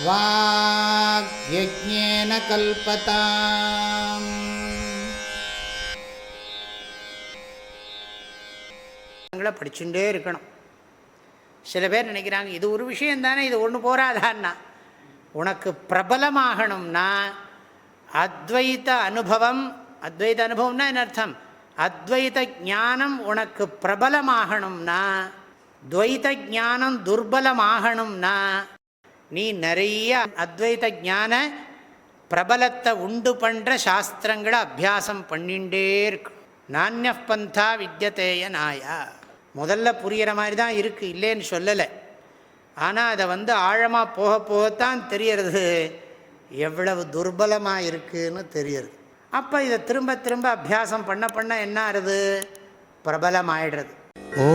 வாக்யஜ்ஞேன கல்பதாம். படிச்சுட்டே இருக்கணும். சில பேர் நினைக்கிறாங்க இது ஒரு விஷயம் தானே, இது ஒன்று போராதான்னா. உனக்கு பிரபலமாகணும்னா அத்வைத அனுபவம், அத்வைத அனுபவம்னா என்ன அர்த்தம்? அத்வைத ஞானம் உனக்கு பிரபலமாகணும்னா, துவைத ஞானம் துர்பலமாகணும்னா நீ நிறைய அத்வைத ஞான பிரபலத்தை உண்டு பண்ணுற சாஸ்திரங்களை அபியாசம் பண்ணிகிட்டே இருக்கும். நானிய பந்தா வித்யதேய நாயா. முதல்ல புரிகிற மாதிரி தான் இருக்குது, இல்லைன்னு சொல்லலை. ஆனால் அதை ஆழமாக போக போகத்தான் தெரியறது எவ்வளவு துர்பலமாக இருக்குதுன்னு தெரியறது. அப்போ இதை திரும்ப திரும்ப அபியாசம் பண்ண பண்ண என்ன ஆகுது? பிரபலமாயிடுறது. ஓ